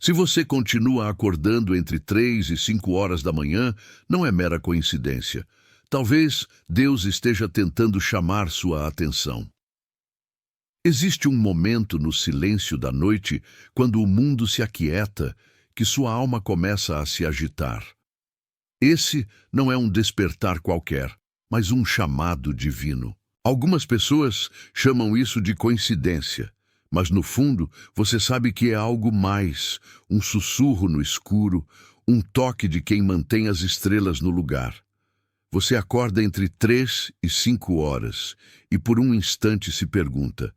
Se você continua acordando entre 3 e 5 horas da manhã, não é mera coincidência. Talvez Deus esteja tentando chamar sua atenção. Existe um momento no silêncio da noite, quando o mundo se aquieta, que sua alma começa a se agitar. Esse não é um despertar qualquer, mas um chamado divino. Algumas pessoas chamam isso de coincidência, mas no fundo você sabe que é algo mais, um sussurro no escuro, um toque de quem mantém as estrelas no lugar. Você acorda entre 3 e 5 horas e por um instante se pergunta: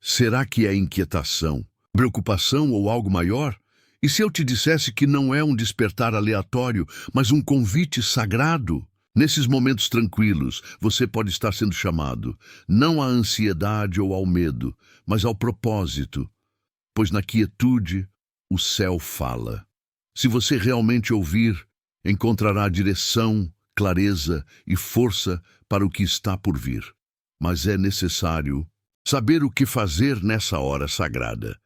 será que é inquietação, preocupação ou algo maior? E se eu te dissesse que não é um despertar aleatório, mas um convite sagrado? Nesses momentos tranquilos, você pode estar sendo chamado, não à ansiedade ou ao medo, mas ao propósito, pois na quietude o céu fala. Se você realmente ouvir, encontrará direção, clareza e força para o que está por vir. Mas é necessário saber o que fazer nessa hora sagrada.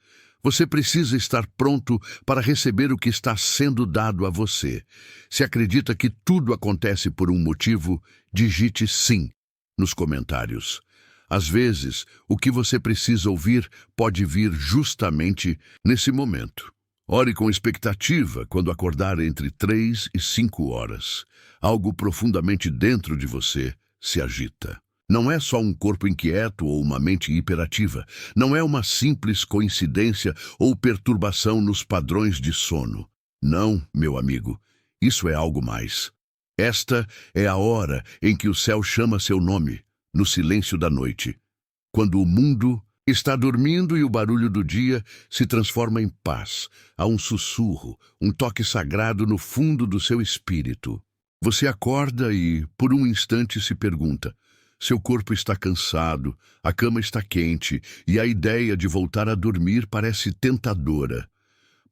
Você precisa estar pronto para receber o que está sendo dado a você. Se acredita que tudo acontece por um motivo, digite sim nos comentários. Às vezes, o que você precisa ouvir pode vir justamente nesse momento. Ore com expectativa quando acordar entre 3 e 5 horas. Algo profundamente dentro de você se agita. Não é só um corpo inquieto ou uma mente hiperativa. Não é uma simples coincidência ou perturbação nos padrões de sono. Não, meu amigo, isso é algo mais. Esta é a hora em que o céu chama seu nome, no silêncio da noite. Quando o mundo está dormindo e o barulho do dia se transforma em paz. Há um sussurro, um toque sagrado no fundo do seu espírito. Você acorda e, por um instante, se pergunta: seu corpo está cansado, a cama está quente e a ideia de voltar a dormir parece tentadora.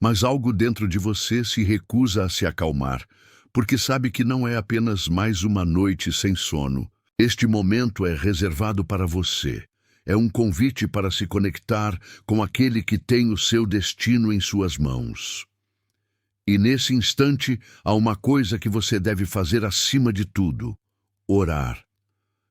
Mas algo dentro de você se recusa a se acalmar, porque sabe que não é apenas mais uma noite sem sono. Este momento é reservado para você. É um convite para se conectar com aquele que tem o seu destino em suas mãos. E nesse instante, há uma coisa que você deve fazer acima de tudo: orar.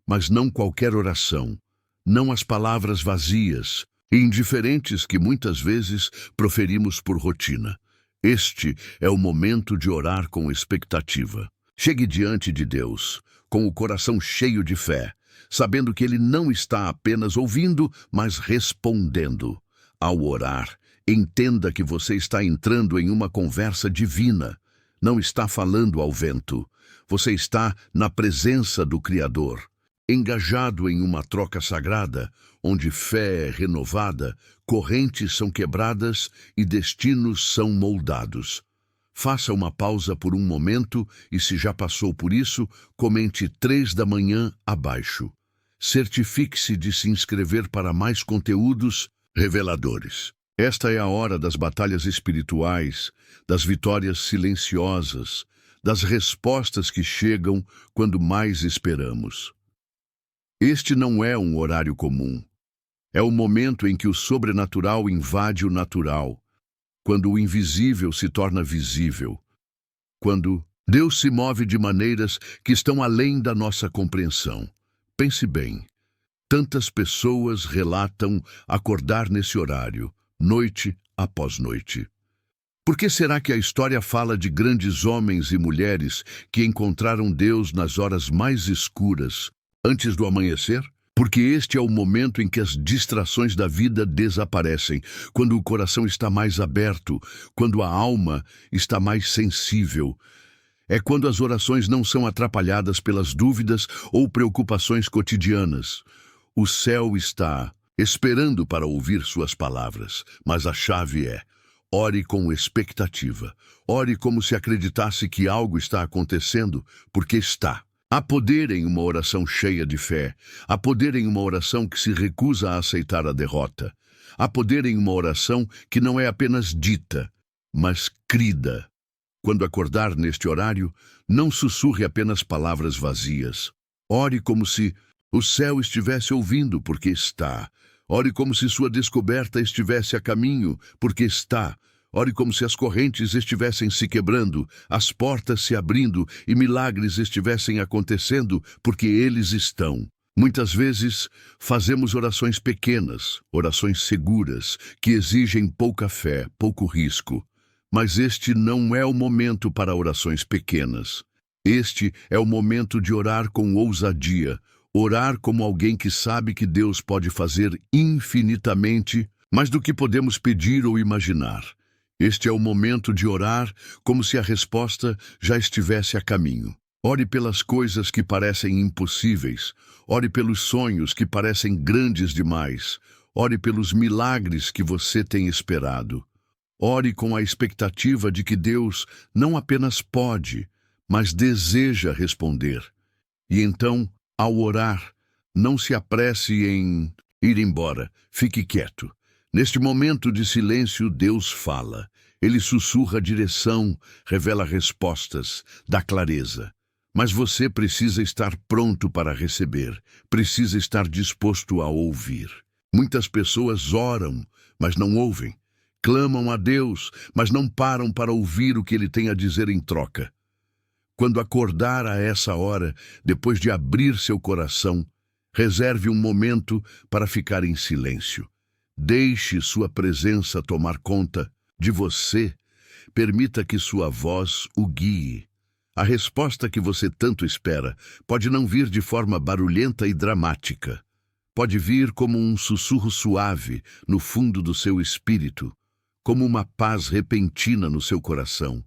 Mas não qualquer oração, não as palavras vazias e indiferentes que muitas vezes proferimos por rotina. Este é o momento de orar com expectativa. Chegue diante de Deus, com o coração cheio de fé, sabendo que Ele não está apenas ouvindo, mas respondendo. Ao orar, entenda que você está entrando em uma conversa divina. Não está falando ao vento. Você está na presença do Criador. Engajado em uma troca sagrada, onde fé é renovada, correntes são quebradas e destinos são moldados. Faça uma pausa por um momento e, se já passou por isso, comente 3 da manhã abaixo. Certifique-se de se inscrever para mais conteúdos reveladores. Esta é a hora das batalhas espirituais, das vitórias silenciosas, das respostas que chegam quando mais esperamos. Este não é um horário comum. É o momento em que o sobrenatural invade o natural, quando o invisível se torna visível, quando Deus se move de maneiras que estão além da nossa compreensão. Pense bem, tantas pessoas relatam acordar nesse horário, noite após noite. Por que será que a história fala de grandes homens e mulheres que encontraram Deus nas horas mais escuras, antes do amanhecer? Porque este é o momento em que as distrações da vida desaparecem, quando o coração está mais aberto, quando a alma está mais sensível. É quando as orações não são atrapalhadas pelas dúvidas ou preocupações cotidianas. O céu está esperando para ouvir suas palavras, mas a chave é: ore com expectativa. Ore como se acreditasse que algo está acontecendo, porque está. Há poder em uma oração cheia de fé. Há poder em uma oração que se recusa a aceitar a derrota. Há poder em uma oração que não é apenas dita, mas crida. Quando acordar neste horário, não sussurre apenas palavras vazias. Ore como se o céu estivesse ouvindo, porque está. Ore como se sua descoberta estivesse a caminho, porque está. Ore como se as correntes estivessem se quebrando, as portas se abrindo e milagres estivessem acontecendo, porque eles estão. Muitas vezes fazemos orações pequenas, orações seguras, que exigem pouca fé, pouco risco. Mas este não é o momento para orações pequenas. Este é o momento de orar com ousadia, orar como alguém que sabe que Deus pode fazer infinitamente mais do que podemos pedir ou imaginar. Este é o momento de orar como se a resposta já estivesse a caminho. Ore pelas coisas que parecem impossíveis. Ore pelos sonhos que parecem grandes demais. Ore pelos milagres que você tem esperado. Ore com a expectativa de que Deus não apenas pode, mas deseja responder. E então, ao orar, não se apresse em ir embora. Fique quieto. Neste momento de silêncio, Deus fala. Ele sussurra direção, revela respostas, dá clareza. Mas você precisa estar pronto para receber, precisa estar disposto a ouvir. Muitas pessoas oram, mas não ouvem. Clamam a Deus, mas não param para ouvir o que Ele tem a dizer em troca. Quando acordar a essa hora, depois de abrir seu coração, reserve um momento para ficar em silêncio. Deixe sua presença tomar conta de você. Permita que sua voz o guie. A resposta que você tanto espera pode não vir de forma barulhenta e dramática. Pode vir como um sussurro suave no fundo do seu espírito, como uma paz repentina no seu coração,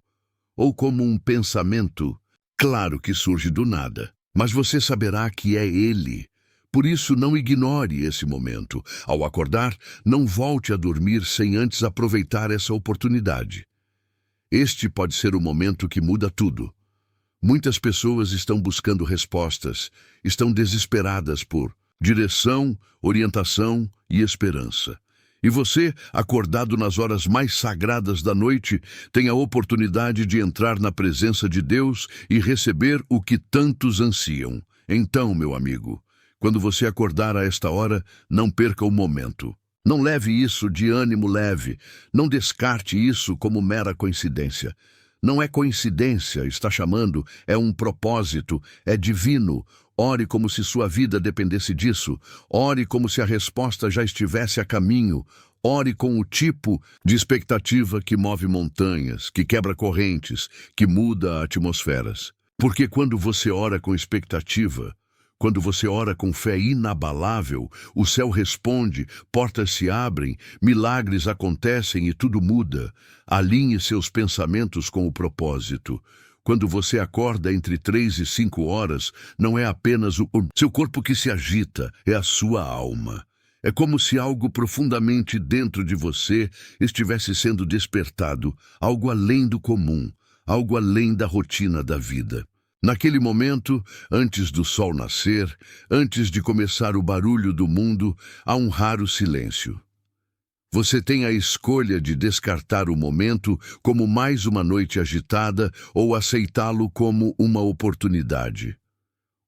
ou como um pensamento, claro que surge do nada, mas você saberá que é Ele. Por isso, não ignore esse momento. Ao acordar, não volte a dormir sem antes aproveitar essa oportunidade. Este pode ser o momento que muda tudo. Muitas pessoas estão buscando respostas, estão desesperadas por direção, orientação e esperança. E você, acordado nas horas mais sagradas da noite, tem a oportunidade de entrar na presença de Deus e receber o que tantos ansiam. Então, meu amigo, quando você acordar a esta hora, não perca o momento. Não leve isso de ânimo leve. Não descarte isso como mera coincidência. Não é coincidência, está chamando, é um propósito, é divino. Ore como se sua vida dependesse disso. Ore como se a resposta já estivesse a caminho. Ore com o tipo de expectativa que move montanhas, que quebra correntes, que muda atmosferas. Porque quando você ora com expectativa, quando você ora com fé inabalável, o céu responde, portas se abrem, milagres acontecem e tudo muda. Alinhe seus pensamentos com o propósito. Quando você acorda entre 3 e 5 horas, não é apenas o seu corpo que se agita, é a sua alma. É como se algo profundamente dentro de você estivesse sendo despertado, algo além do comum, algo além da rotina da vida. Naquele momento, antes do sol nascer, antes de começar o barulho do mundo, há um raro silêncio. Você tem a escolha de descartar o momento como mais uma noite agitada ou aceitá-lo como uma oportunidade.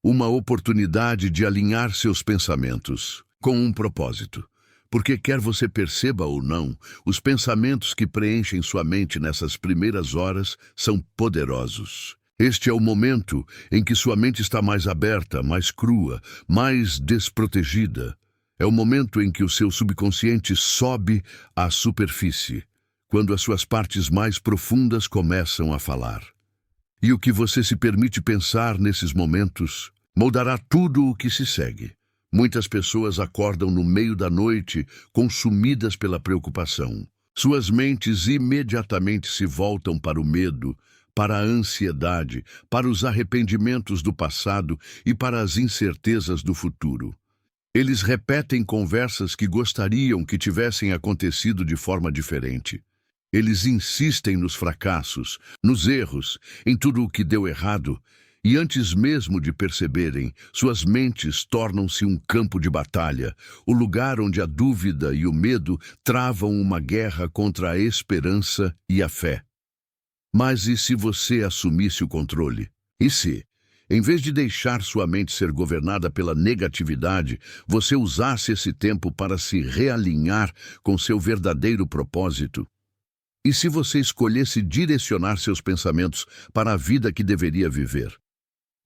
Uma oportunidade de alinhar seus pensamentos com um propósito. Porque quer você perceba ou não, os pensamentos que preenchem sua mente nessas primeiras horas são poderosos. Este é o momento em que sua mente está mais aberta, mais crua, mais desprotegida. É o momento em que o seu subconsciente sobe à superfície, quando as suas partes mais profundas começam a falar. E o que você se permite pensar nesses momentos moldará tudo o que se segue. Muitas pessoas acordam no meio da noite, consumidas pela preocupação. Suas mentes imediatamente se voltam para o medo, para a ansiedade, para os arrependimentos do passado e para as incertezas do futuro. Eles repetem conversas que gostariam que tivessem acontecido de forma diferente. Eles insistem nos fracassos, nos erros, em tudo o que deu errado, e antes mesmo de perceberem, suas mentes tornam-se um campo de batalha, o lugar onde a dúvida e o medo travam uma guerra contra a esperança e a fé. Mas e se você assumisse o controle? E se, em vez de deixar sua mente ser governada pela negatividade, você usasse esse tempo para se realinhar com seu verdadeiro propósito? E se você escolhesse direcionar seus pensamentos para a vida que deveria viver?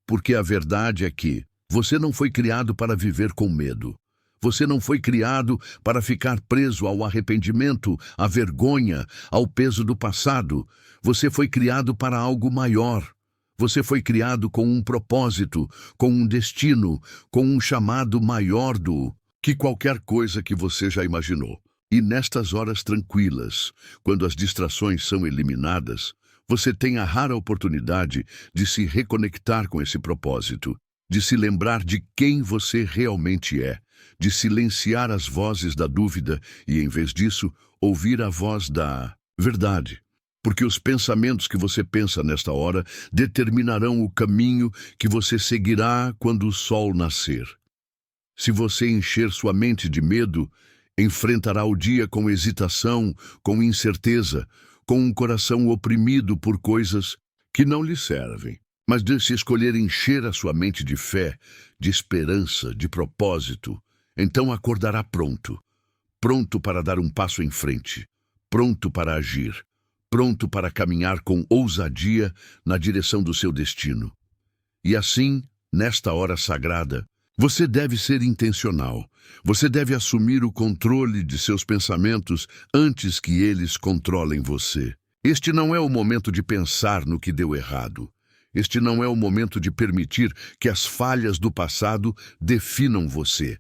Porque a verdade é que você não foi criado para viver com medo. Você não foi criado para ficar preso ao arrependimento, à vergonha, ao peso do passado. Você foi criado para algo maior. Você foi criado com um propósito, com um destino, com um chamado maior do que qualquer coisa que você já imaginou. E nestas horas tranquilas, quando as distrações são eliminadas, você tem a rara oportunidade de se reconectar com esse propósito, de se lembrar de quem você realmente é, de silenciar as vozes da dúvida e, em vez disso, ouvir a voz da verdade. Porque os pensamentos que você pensa nesta hora determinarão o caminho que você seguirá quando o sol nascer. Se você encher sua mente de medo, enfrentará o dia com hesitação, com incerteza, com um coração oprimido por coisas que não lhe servem. Mas se escolher encher a sua mente de fé, de esperança, de propósito, então acordará pronto, pronto para dar um passo em frente, pronto para agir, pronto para caminhar com ousadia na direção do seu destino. E assim, nesta hora sagrada, você deve ser intencional. Você deve assumir o controle de seus pensamentos antes que eles controlem você. Este não é o momento de pensar no que deu errado. Este não é o momento de permitir que as falhas do passado definam você.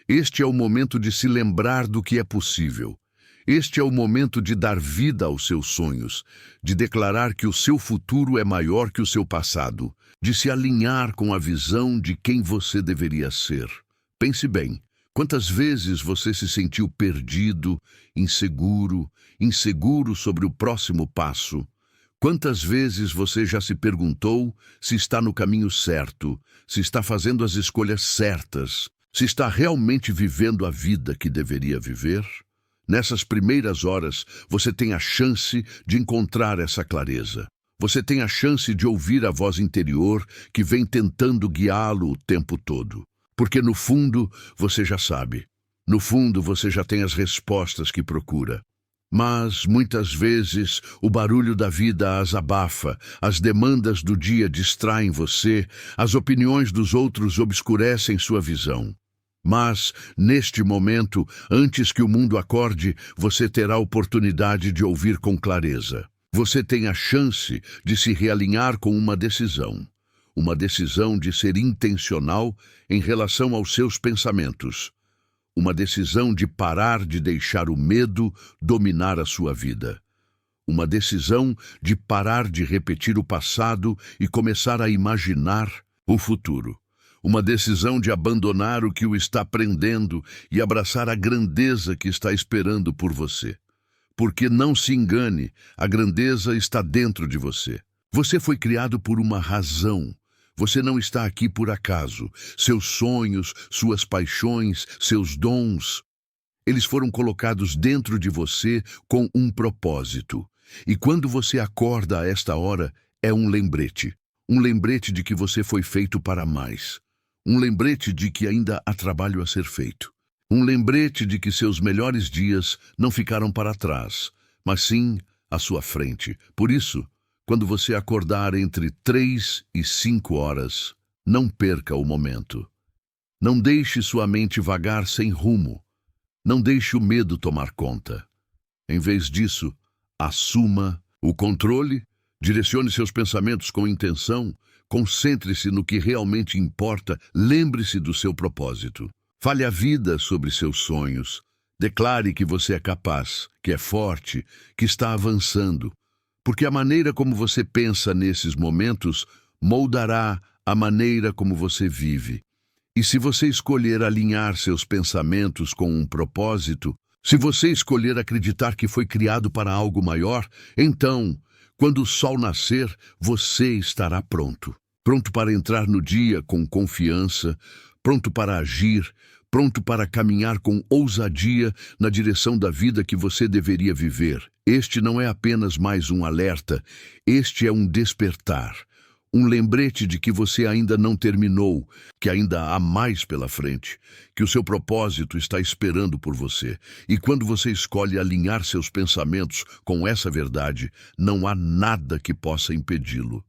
Este é o momento de se lembrar do que é possível. Este é o momento de dar vida aos seus sonhos, de declarar que o seu futuro é maior que o seu passado, de se alinhar com a visão de quem você deveria ser. Pense bem, quantas vezes você se sentiu perdido, inseguro sobre o próximo passo? Quantas vezes você já se perguntou se está no caminho certo, se está fazendo as escolhas certas, se está realmente vivendo a vida que deveria viver? Nessas primeiras horas, você tem a chance de encontrar essa clareza. Você tem a chance de ouvir a voz interior que vem tentando guiá-lo o tempo todo. Porque no fundo, você já sabe. No fundo, você já tem as respostas que procura. Mas, muitas vezes, o barulho da vida as abafa, as demandas do dia distraem você, as opiniões dos outros obscurecem sua visão. Mas, neste momento, antes que o mundo acorde, você terá a oportunidade de ouvir com clareza. Você tem a chance de se realinhar com uma decisão de ser intencional em relação aos seus pensamentos, uma decisão de parar de deixar o medo dominar a sua vida, uma decisão de parar de repetir o passado e começar a imaginar o futuro. Uma decisão de abandonar o que o está prendendo e abraçar a grandeza que está esperando por você. Porque não se engane, a grandeza está dentro de você. Você foi criado por uma razão. Você não está aqui por acaso. Seus sonhos, suas paixões, seus dons, eles foram colocados dentro de você com um propósito. E quando você acorda a esta hora, é um lembrete de que você foi feito para mais. Um lembrete de que ainda há trabalho a ser feito. Um lembrete de que seus melhores dias não ficaram para trás, mas sim à sua frente. Por isso, quando você acordar entre 3 e 5 horas, não perca o momento. Não deixe sua mente vagar sem rumo. Não deixe o medo tomar conta. Em vez disso, assuma o controle, direcione seus pensamentos com intenção, concentre-se no que realmente importa, lembre-se do seu propósito. Fale a vida sobre seus sonhos. Declare que você é capaz, que é forte, que está avançando. Porque a maneira como você pensa nesses momentos moldará a maneira como você vive. E se você escolher alinhar seus pensamentos com um propósito, se você escolher acreditar que foi criado para algo maior, então, quando o sol nascer, você estará pronto. Pronto para entrar no dia com confiança, pronto para agir, pronto para caminhar com ousadia na direção da vida que você deveria viver. Este não é apenas mais um alerta, este é um despertar. Um lembrete de que você ainda não terminou, que ainda há mais pela frente, que o seu propósito está esperando por você. E quando você escolhe alinhar seus pensamentos com essa verdade, não há nada que possa impedi-lo.